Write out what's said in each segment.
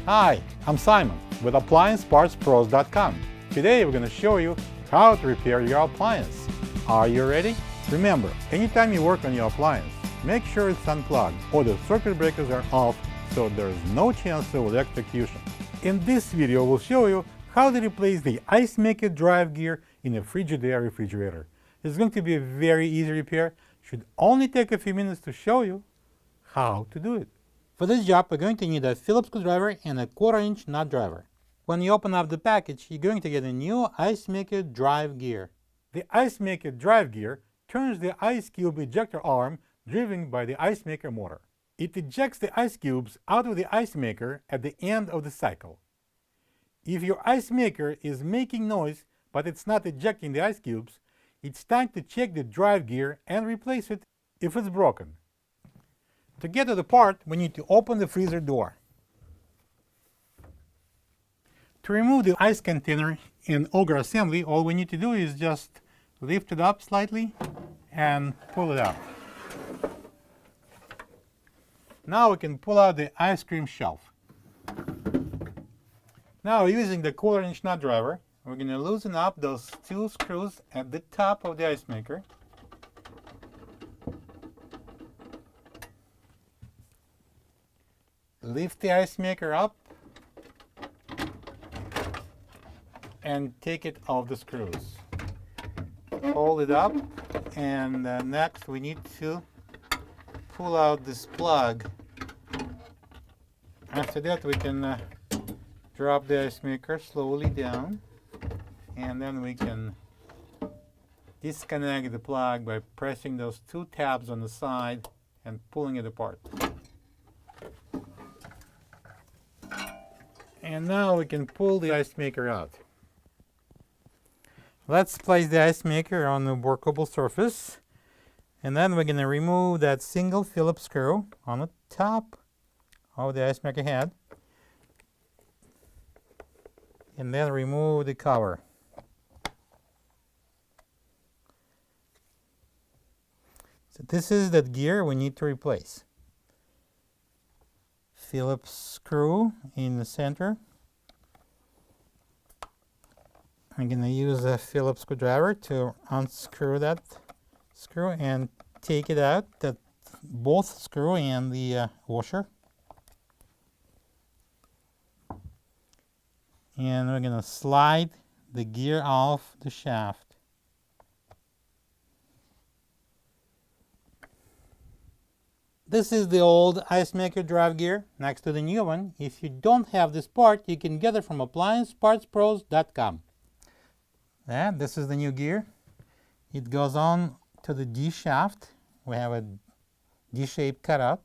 Hi, I'm Simon with AppliancePartsPros.com. Today we're going to show you how to repair your appliance. Are you ready? Remember, anytime you work on your appliance, make sure it's unplugged or the circuit breakers are off so there's no chance of electrocution. In this video, we'll show you how to replace the Ice Maker Drive Gear in a Frigidaire refrigerator. It's going to be a very easy repair. Should only take a few minutes to show you how to do it. For this job, we're going to need a Phillips screwdriver and a 1/4-inch nut driver. When you open up the package, you're going to get a new Ice Maker Drive Gear. The Ice Maker Drive Gear turns the ice cube ejector arm driven by the Ice Maker motor. It ejects the ice cubes out of the ice maker at the end of the cycle. If your ice maker is making noise but it's not ejecting the ice cubes, it's time to check the drive gear and replace it if it's broken. To get to the part, we need to open the freezer door. To remove the ice container and auger assembly, all we need to do is just lift it up slightly and pull it out. Now we can pull out the ice cream shelf. Now, using the 1/4-inch nut driver, we're going to loosen up those 2 screws at the top of the ice maker. Lift the ice maker up and take it off the screws. Hold it up, and next we need to pull out this plug. After that, we can drop the ice maker slowly down, and then we can disconnect the plug by pressing those 2 tabs on the side and pulling it apart. And now we can pull the ice maker out. Let's place the ice maker on a workable surface, and then we're going to remove that single Phillips screw on the top of the ice maker head, and then remove the cover. So this is that gear we need to replace. Phillips screw in the center. I'm going to use a Phillips screwdriver to unscrew that screw and take it out, that both screw and the washer. And we're going to slide the gear off the shaft. This is the old Ice Maker Drive Gear next to the new one. If you don't have this part, you can get it from AppliancePartsPros.com. And this is the new gear. It goes on to the D shaft. We have a D-shaped cutout.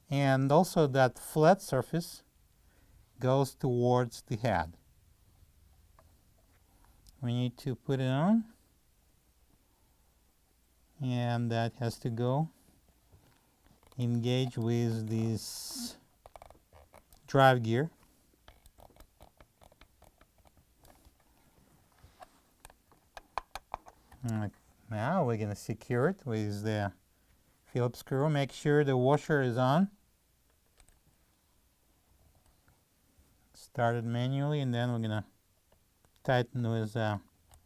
And also that flat surface goes towards the head. We need to put it on. And that has to go engage with this drive gear. Now we're going to secure it with the Phillips screw. Make sure the washer is on. Start it manually, and then we're going to tighten with a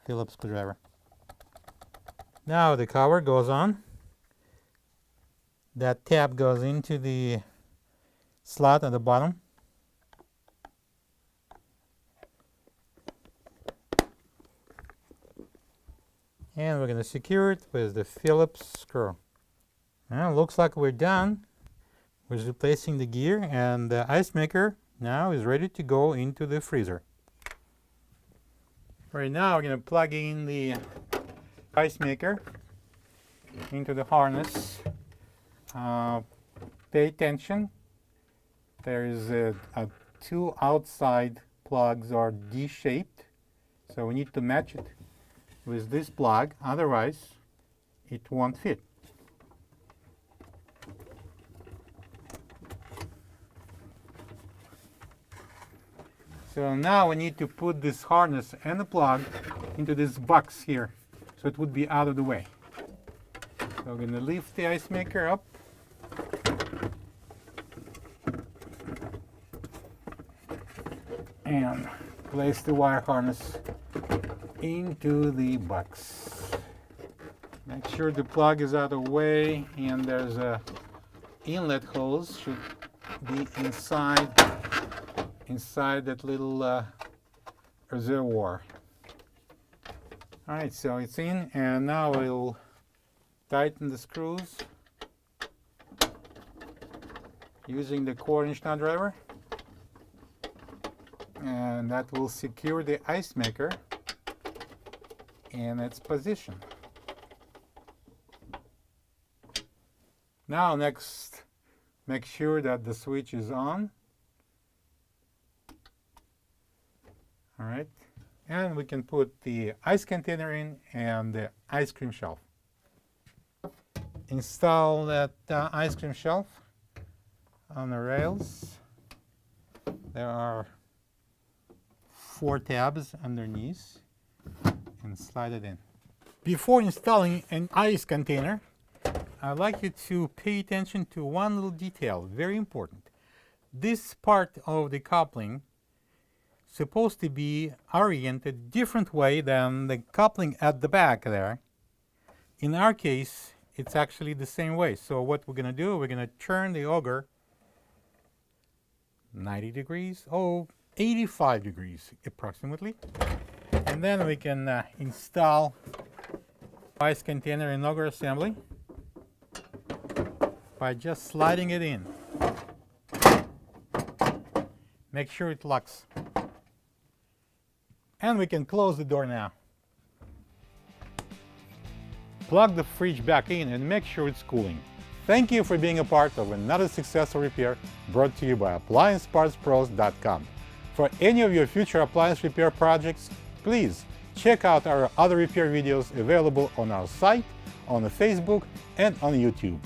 Phillips screwdriver. Now the cover goes on. That tab goes into the slot at the bottom. And we're going to secure it with the Phillips screw. Now it looks like we're done with replacing the gear, and the ice maker now is ready to go into the freezer. Right now we're going to plug in the ice maker into the harness. Pay attention. There is 2 outside plugs are D-shaped, so we need to match it with this plug, otherwise it won't fit. So now we need to put this harness and the plug into this box here, so it would be out of the way. So we're going to lift the ice maker up. and place the wire harness into the box. Make sure the plug is out of the way, and there's a inlet hose should be inside that little reservoir. Alright, so it's in, and now we'll tighten the screws using the 1/4" nut driver, and that will secure the ice maker in its position. Now next, make sure that the switch is on. Alright, and we can put the ice container in and the ice cream shelf. Install that ice cream shelf on the rails. There are 4 tabs underneath, and slide it in. Before installing an ice container, I'd like you to pay attention to one little detail, very important. This part of the coupling is supposed to be oriented different way than the coupling at the back there. In our case, it's actually the same way. So what we're going to do, we're going to turn the auger 90 degrees, 85 degrees approximately. And then we can install ice container in auger assembly by just sliding it in. Make sure it locks. And we can close the door now. Plug the fridge back in and make sure it's cooling. Thank you for being a part of another successful repair brought to you by AppliancePartsPros.com. For any of your future appliance repair projects, please check out our other repair videos available on our site, on Facebook, and on YouTube.